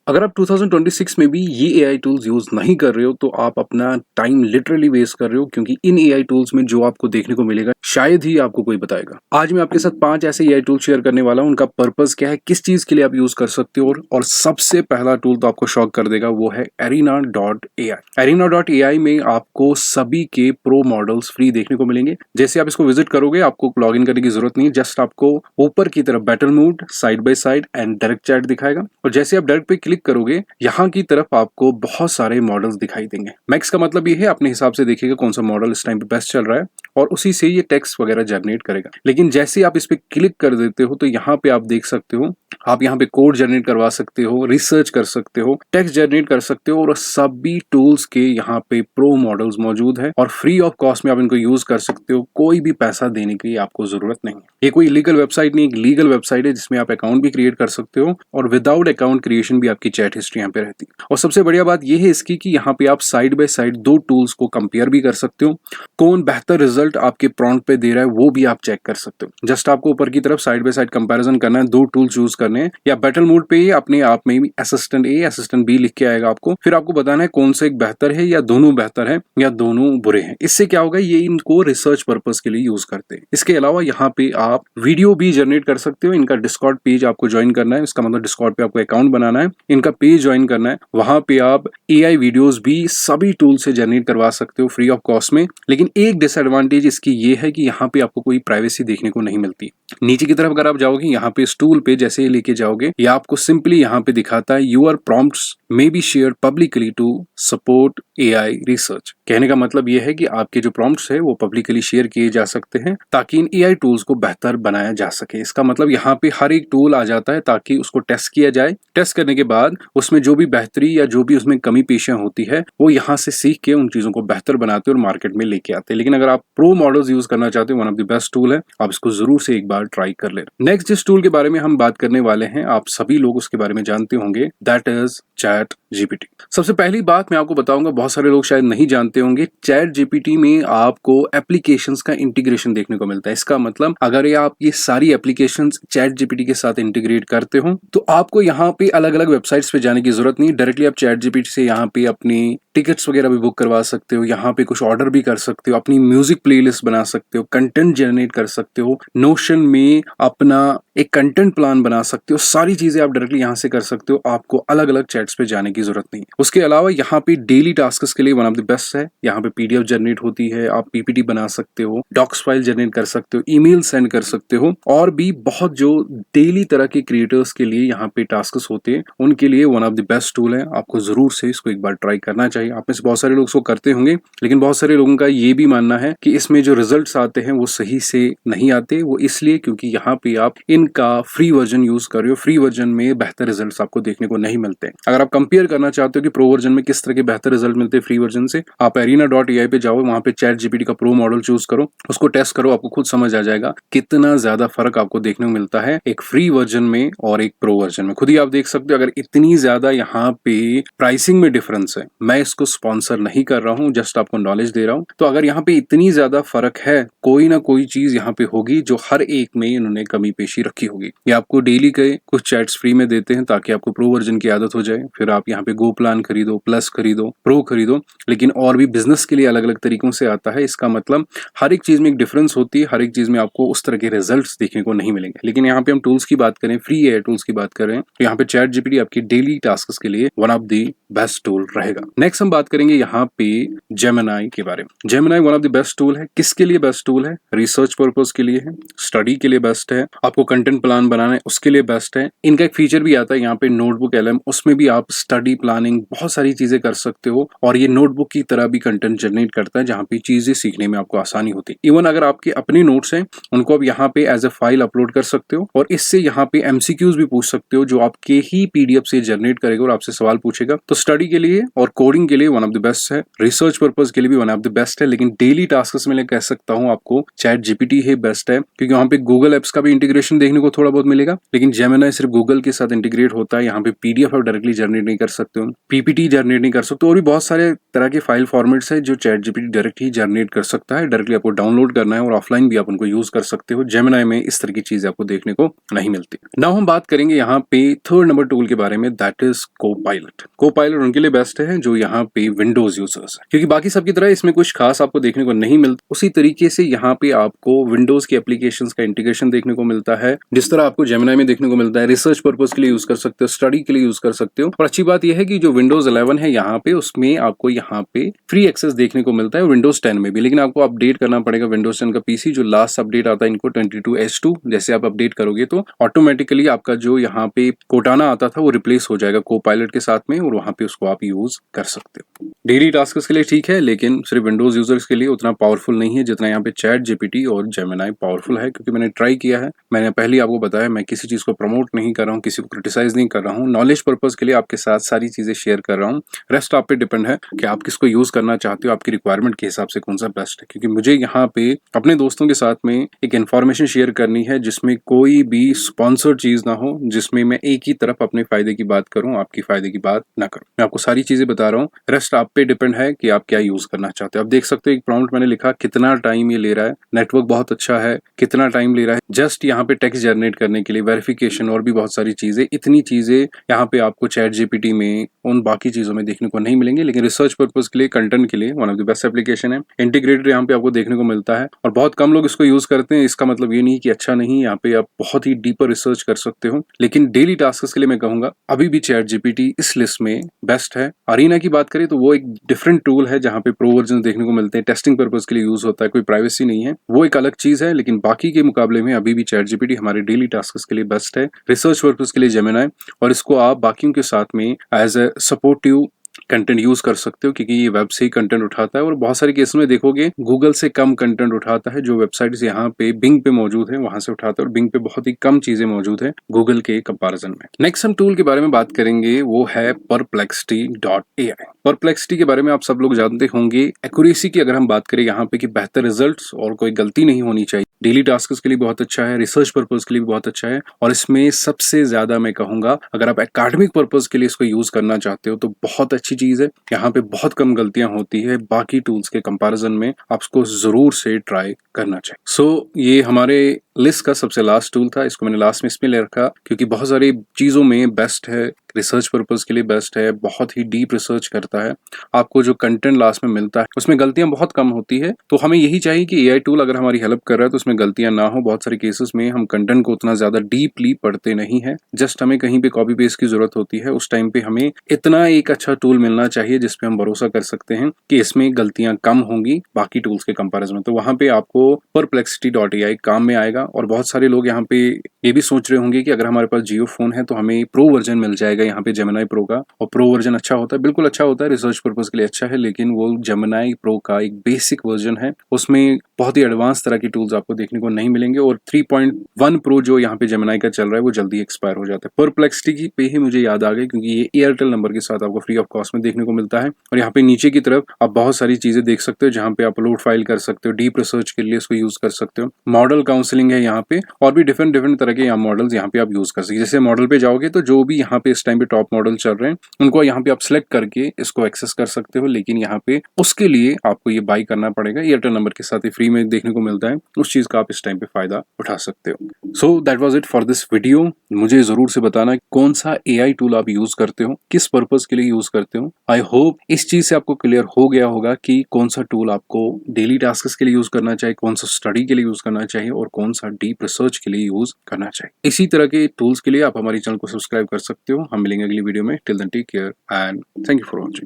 अगर आप 2026 में भी ये एआई टूल्स यूज नहीं कर रहे हो तो आप अपना टाइम लिटरली वेस्ट कर रहे हो, क्योंकि इन एआई टूल्स में जो आपको देखने को मिलेगा शायद ही आपको कोई बताएगा। आज मैं आपके साथ 5 ऐसे एआई टूल शेयर करने वाला हूं। उनका पर्पस क्या है, किस चीज के लिए आप यूज कर सकते हो। और सबसे पहला टूल तो आपको शॉक कर देगा, वो है Arena.ai। Arena.ai में आपको सभी के प्रो मॉडल्स फ्री देखने को मिलेंगे। जैसे आप इसको विजिट करोगे आपको लॉग इन करने की जरूरत नहीं है, जस्ट आपको ऊपर की तरफ battle mode, side by side and direct chat दिखाएगा। और जैसे आप डायरेक्ट पे क्लिक करोगे यहाँ की तरफ आपको बहुत सारे मॉडल्स दिखाई देंगे। मैक्स का मतलब ये है अपने हिसाब से देखिएगा कौन सा मॉडल इस टाइम पे बेस्ट चल रहा है और उसी से ये टेक्स्ट वगैरह जनरेट करेगा। लेकिन जैसे आप इस पे क्लिक कर देते हो तो यहाँ पे आप देख सकते हो, आप यहाँ पे कोड जनरेट करवा सकते हो, रिसर्च कर सकते हो, टेक्स्ट जनरेट कर सकते हो और सभी टूल्स के यहाँ पे प्रो मॉडल्स मौजूद है और फ्री ऑफ कॉस्ट में आप इनको यूज कर सकते हो। कोई भी पैसा देने की आपको जरूरत नहीं है। ये कोई इलीगल वेबसाइट नहीं, एक लीगल वेबसाइट है जिसमें आप अकाउंट भी क्रिएट कर सकते हो और विदाउट अकाउंट क्रिएशन भी आपकी चैट हिस्ट्री यहाँ पे रहती है। और सबसे बढ़िया बात यह है इसकी कि यहाँ पे आप साइड बाय साइड दो टूल्स को कंपेयर भी कर सकते हो। कौन बेहतर रिजल्ट आपके प्रॉम्प्ट पे दे रहा है वो भी आप चेक कर सकते हो। जस्ट आपको ऊपर की तरफ साइड बाय साइड कंपैरिजन करना है, दो टूल चूज करने हैं या बैटल मोड पे ही अपने आप में भी असिस्टेंट ए असिस्टेंट बी लिख के आएगा आपको। फिर आपको बताना है कौन सा एक बेहतर है या दोनों बेहतर है या दोनों बुरे हैं। इससे क्या होगा, ये इनको रिसर्च पर्पस के लिए यूज करते हैं। इसके अलावा यहाँ पे आप वीडियो भी जनरेट कर सकते हो। इनका डिस्कॉर्ड पेज आपको ज्वाइन करना है, इसका मतलब डिस्कॉर्ड पे आपको अकाउंट बनाना है, इनका पेज ज्वाइन करना है। वहां पे आप एआई वीडियोस भी सभी टूल से जनरेट करवा सकते हो फ्री ऑफ कॉस्ट में। लेकिन एक डिसएडवांटेज इसकी ये है कि यहाँ पे आपको कोई प्राइवेसी देखने को नहीं मिलती। नीचे की तरफ अगर आप जाओगे यहाँ पे इस टूल पे जैसे ही लेके जाओगे या आपको सिंपली यहाँ पे दिखाता है your prompts may be share publicly to support AI research. कहने का मतलब यह है कि आपके जो प्रॉम्प्ट्स है वो पब्लिकली शेयर किए जा सकते हैं ताकि इन एआई टूल्स को बेहतर बनाया जा सके। इसका मतलब यहाँ पे हर एक टूल आ जाता है ताकि उसको टेस्ट किया जाए। टेस्ट करने के बाद उसमें जो भी बेहतरी या जो भी उसमें कमी पेशियां होती है वो यहाँ से सीख के उन चीजों को बेहतर बनाते हैं और मार्केट में लेके आते हैं। लेकिन अगर आप प्रो मॉडल्स यूज करना चाहते हैं, one of the best tool है, आप इसको जरूर से एक बार ट्राई कर ले। नेक्स्ट जिस टूल के बारे में हम बात करने वाले हैं आप सभी लोग उसके बारे में जानते होंगे, दैट इज चैट जीपीटी। सबसे पहली बात मैं आपको बताऊंगा, बहुत सारे लोग शायद नहीं जानते होंगे, चैट जीपीटी में आपको एप्लीकेशंस का इंटीग्रेशन देखने को मिलता है। इसका मतलब अगर आप ये सारी एप्लीकेशंस चैट जीपीटी के साथ इंटीग्रेट करते हो तो आपको यहाँ पे अलग अलग वेबसाइट्स पे जाने की जरूरत नहीं। डायरेक्टली आप चैट जीपीटी से यहाँ पे अपनी टिकट्स वगैरह भी बुक करवा सकते हो, यहाँ पे कुछ ऑर्डर भी कर सकते हो, अपनी म्यूजिक प्लेलिस्ट बना सकते हो, कंटेंट जनरेट कर सकते हो, नोशन में अपना एक कंटेंट प्लान बना सकते हो। सारी चीजें आप डायरेक्टली यहाँ से कर सकते हो, आपको अलग अलग चैट्स पे जाने की जरूरत नहीं। उसके अलावा यहाँ पे डेली टास्क्स के लिए वन ऑफ द बेस्ट है। यहाँ पे पीडीएफ जनरेट होती है, आप पीपीटी बना सकते हो, डॉक्स फाइल जनरेट कर सकते हो, ईमेल सेंड कर सकते हो और भी बहुत जो डेली तरह के क्रिएटर्स के लिए यहाँ पे टास्क्स होते हैं उनके लिए one of the best tool है। आपको जरूर से इसको एक बार ट्राई करना चाहिए। आप में से बहुत सारे लोग इसको करते होंगे, लेकिन बहुत सारे लोगों का ये भी मानना है कि इसमें जो रिजल्ट्स आते हैं वो सही से नहीं आते। वो इसलिए क्योंकि यहाँ पे आप इनका फ्री वर्जन यूज कर रहे हो। फ्री वर्जन में बेहतर रिजल्ट्स आपको देखने को नहीं मिलते। अगर आप कंपेयर करना चाहते हो कि प्रो वर्जन में किस तरह के बेहतर रिजल्ट मिलते हैं फ्री वर्जन से, आप Arena.ai पे जाओ, वहां पे चैट जीपीटी का प्रो मॉडल चूज करो, उसको टेस्ट करो, आपको खुद समझ आ जाएगा कितना ज्यादा फर्क आपको देखने को मिलता है एक फ्री वर्जन में और एक प्रो वर्जन में। खुद ही आप देख सकते हो अगर इतनी ज्यादा यहाँ पे प्राइसिंग में डिफरेंस है। मैं इसको स्पॉन्सर नहीं कर रहा हूँ, जस्ट आपको नॉलेज दे रहा हूँ। तो अगर यहाँ पे इतनी ज्यादा फर्क है, कोई ना कोई चीज यहाँ पे होगी जो हर एक में इन्होंने कमी पेशी रखी होगी। ये आपको डेली के कुछ चैट्स फ्री में देते हैं ताकि आपको प्रो वर्जन की आदत हो जाए। फिर आप यहाँ पे गो प्लान खरीदो, प्लस खरीदो, प्रो खरीदो, लेकिन और भी बिजनेस के लिए अलग अलग तरीकों से आता है। इसका मतलब हर एक चीज में एक डिफरेंस होती है, हर एक चीज में आपको उस तरह के रिजल्ट्स देखने को नहीं मिलेंगे। लेकिन यहाँ पे हम टूल्स की बात करें, फ्री एआई टूल्स की बात करें, तो यहाँ पे चैट जीपीटी आपकी डेली टास्क के लिए one of the best tool रहेगा। नेक्स्ट हम बात करेंगे यहाँ पे जेमिनाई के बारे में। Gemini one of the best tool है। किसके लिए बेस्ट टूल है? रिसर्च पर्पस के लिए है, स्टडी के लिए बेस्ट है, आपको कंटेंट प्लान बनाना है उसके लिए बेस्ट है। इनका एक फीचर भी आता है यहाँ पे नोटबुक एलएम, उसमें भी आप स्टडी प्लानिंग बहुत सारी चीजें कर सकते हो और ये नोटबुक की तरह भी कंटेंट जनरेट करता है जहाँ पे चीजें सीखने में आपको आसानी होती है। इवन अगर आपके अपने नोट्स हैं उनको आप यहाँ पे एज ए फाइल अपलोड कर सकते हो और इससे यहाँ पे एमसीक्यूज भी पूछ सकते हो जो आपके ही पीडीएफ से जनरेट करेगा और आपसे सवाल पूछेगा। तो स्टडी के लिए और कोडिंग के लिए वन ऑफ द बेस्ट है, रिसर्च पर्पस के लिए भी वन ऑफ द बेस्ट है। लेकिन डेली टास्क में मैं कह सकता हूँ आपको चैट जीपीटी ही बेस्ट है, क्योंकि वहाँ पे गूगल एप्स का भी इंटीग्रेशन देखने को थोड़ा बहुत मिलेगा। लेकिन जेमिनाई सिर्फ गूगल के साथ इंटीग्रेट होता है, यहाँ पे पीडीएफ आप डायरेक्टली जनरेट नहीं कर सकते हो, पीपीटी जनरेट नहीं कर सकते हो, और भी बहुत सारे तरह के फाइल फॉर्मेट्स है जो चैट जीपीटी डायरेक्ट ही जनरेट कर सकता है। डायरेक्टली आपको डाउनलोड करना है और ऑफलाइन भी आप उनको यूज कर सकते हो। जेमिनी में इस तरह की चीजें आपको देखने को नहीं मिलती। नाउ हम बात करेंगे यहाँ पे थर्ड नंबर टूल के बारे में, दैट इज कोपायलट। कोपायलट उनके लिए बेस्ट है जो यहाँ पे विंडोज यूजर्स है, क्योंकि बाकी सबकी तरह इसमें कुछ खास आपको देखने को नहीं मिलता। उसी तरीके से यहाँ पे आपको विंडोज की एप्लीकेशंस का इंटीग्रेशन देखने को मिलता है, जिस तरह आपको जेमिनी में देखने को मिलता है। रिसर्च पर्पज के लिए यूज कर सकते हो, स्टडी के लिए यूज कर सकते हो। और अच्छी बात यह है कि जो विंडोज 11 है यहाँ पे, उसमें आपको यहाँ पे फ्री एक्सेस देखने को मिलता है, विंडोज 10 में भी। लेकिन आपको अपडेट करना पड़ेगा विंडोज 10 का पीसी। जो लास्ट अपडेट आता है इनको 22H2, जैसे आप अपडेट करोगे तो ऑटोमेटिकली आपका जो यहाँ पे कोटाना आता था वो रिप्लेस हो जाएगा कोपायलट के साथ में, और वहां पे उसको आप यूज कर सकते हो। डेली टास्क के लिए ठीक है, लेकिन सिर्फ विंडोज यूजर्स के लिए उतना पावरफुल नहीं है जितना यहाँ पे चैट जीपीटी और जेमिनी पावरफुल है। क्योंकि मैंने ट्राई किया है, मैंने पहले आपको बताया, मैं किसी चीज को प्रमोट नहीं कर रहा हूँ, किसी को क्रिटिसाइज नहीं कर रहा हूँ, नॉलेज पर्पज के लिए आपके साथ सारी चीजें शेयर कर रहा हूँ। रेस्ट आप पे डिपेंड है कि आप किसको यूज करना चाहते हो, आपकी रिक्वायरमेंट के हिसाब से कौन सा बेस्ट है। क्योंकि मुझे यहाँ पे अपने दोस्तों के साथ में एक इन्फॉर्मेशन शेयर करनी है जिसमें कोई भी स्पॉन्सर्ड चीज ना हो, जिसमें मैं एक ही तरफ अपने फायदे की बात करूं, आपकी फायदे की बात ना करूं। मैं आपको सारी चीजें बता रहा हूँ, रेस्ट आप पे डिपेंड है कि आप क्या यूज करना चाहते हो। आप देख सकते हो एक प्रॉम्प्ट मैंने लिखा, कितना टाइम ये ले रहा है, नेटवर्क बहुत अच्छा है, कितना टाइम ले रहा है जस्ट यहाँ पे टेक्स्ट जनरेट करने के लिए, वेरिफिकेशन और भी बहुत सारी चीजें। इतनी चीजें यहाँ पे आपको चैट जीपीटी में उन बाकी चीजों में देखने को नहीं मिलेंगे, लेकिन रिसर्च पर्पज के लिए, कंटेंट के लिए one of the best application है। इंटीग्रेटेड यहाँ पे आपको देखने को मिलता है और बहुत कम लोग इसको यूज करते हैं। इसका मतलब ये नहीं कि अच्छा नहीं, यहाँ पे आप बहुत ही डीपर रिसर्च कर सकते हो। लेकिन डेली टास्क के लिए मैं कहूंगा अभी भी चैट जीपीटी इस लिस्ट में बेस्ट है। अरीना की बात करें तो वो एक डिफरेंट टूल है जहाँ पे प्रो वर्जन देखने को मिलते हैं, टेस्टिंग पर्पज के लिए यूज होता है, कोई प्राइवेसी नहीं है, वो एक अलग चीज है। लेकिन बाकी के मुकाबले में अभी भी चैट जीपीटी हमारे डेली टास्क के लिए बेस्ट है, रिसर्च पर्पज के लिए जेमिनी, और इसको आप बाकियों के साथ में as a supportive content use कर सकते हो, क्योंकि ये वेब से ही कंटेंट उठाता है। और बहुत सारे केस में देखोगे गूगल से कम कंटेंट उठाता है, जो वेबसाइट्स यहाँ पे बिंग पे मौजूद है वहां से उठाता है, और बिंग पे बहुत ही कम चीजें मौजूद है गूगल के कंपैरिजन में। नेक्स्ट हम टूल के बारे में बात करेंगे, वो है Perplexity.ai। परप्लेक्सिटी के बारे में आप सब लोग जानते होंगे। एक्यूरेसी की अगर हम बात करें यहाँ पे कि बेहतर रिजल्ट्स और कोई गलती नहीं होनी चाहिए, डेली टास्क के लिए बहुत अच्छा है, रिसर्च पर्पज के लिए भी बहुत अच्छा है। और इसमें सबसे ज्यादा मैं कहूंगा अगर आप एकेडमिक पर्पज के लिए इसको यूज करना चाहते हो तो बहुत अच्छी चीज है। यहाँ पे बहुत कम गलतियां होती है, बाकी टूल्स के कंपैरिजन में आपको जरूर से ट्राई करना चाहिए। सो ये हमारे लिस्ट का सबसे लास्ट टूल था, इसको मैंने लास्ट में इसमें ले रखा क्योंकि बहुत सारी चीजों में बेस्ट है, रिसर्च पर्पज के लिए बेस्ट है, बहुत ही डीप रिसर्च करता है। आपको जो कंटेंट लास्ट में मिलता है उसमें गलतियां बहुत कम होती है। तो हमें यही चाहिए कि एआई टूल अगर हमारी हेल्प कर रहा है तो उसमें गलतियां ना हो। बहुत सारे केसेस में हम कंटेंट को उतना ज्यादा डीपली पढ़ते नहीं है, जस्ट हमें कहीं पे कॉपी पेस्ट की जरूरत होती है। उस टाइम पे हमें इतना एक अच्छा टूल मिलना चाहिए जिसपे हम भरोसा कर सकते हैं कि इसमें गलतियां कम होंगी बाकी टूल्स के कंपैरिजन में। तो वहां पे आपको Perplexity.ai काम में आएगा। और बहुत सारे लोग यहाँ पे ये भी सोच रहे होंगे कि अगर हमारे पास जियो फोन है तो हमें प्रो वर्जन मिल जाएगा यहाँ पे जेमिनी प्रो का, और प्रो वर्जन अच्छा होता है, बिल्कुल अच्छा होता है, रिसर्च पर्पज के लिए अच्छा है। लेकिन वो जेमिनी प्रो का एक बेसिक वर्जन है, उसमें बहुत ही एडवांस तरह की टूल्स आपको देखने को नहीं मिलेंगे। और 3.1 प्रो जो यहाँ पे जेमिनी का चल रहा है वो जल्दी एक्सपायर हो जाता है। Perplexity पे ही मुझे याद आ गया क्योंकि ये एयरटेल नंबर के साथ आपको फ्री ऑफ कॉस्ट में देखने को मिलता है। और यहाँ पे नीचे की तरफ आप बहुत सारी चीजें देख सकते हो जहाँ पे आप अपलोड फाइल कर सकते हो, डीप रिसर्च के लिए इसको यूज कर सकते हो, मॉडल काउंसलिंग है यहाँ पे, और भी डिफरेंट डिफरेंट तरह के यहाँ मॉडल्स यहाँ पे आप यूज कर सकते। जैसे मॉडल पे जाओगे तो जो भी यहाँ पे इस टाइम पे टॉप मॉडल चल रहे हैं उनको यहाँ पे आप सिलेक्ट करके इसको एक्सेस कर सकते हो। लेकिन यहाँ पे उसके लिए आपको ये बाई करना पड़ेगा, एयरटेल नंबर के साथ ही फ्री में देखने को मिलता है, उस चीज का आप इस टाइम पे फायदा उठा सकते हो। So that was it for this video. मुझे जरूर से बताना कौन सा एआई टूल आप यूज करते हो, किस पर्पज के लिए यूज करते हो। आई होप इस चीज से आपको क्लियर हो गया होगा कि कौन सा टूल आपको डेली टास्क के लिए यूज करना चाहिए, कौन सा स्टडी के लिए यूज करना चाहिए, और कौन सा डीप रिसर्च के लिए यूज करना चाहिए। इसी तरह के टूल्स के लिए आप हमारे चैनल को सब्सक्राइब कर सकते हो। हम मिलेंगे अगली वीडियो में। Till then take care and thank you for watching.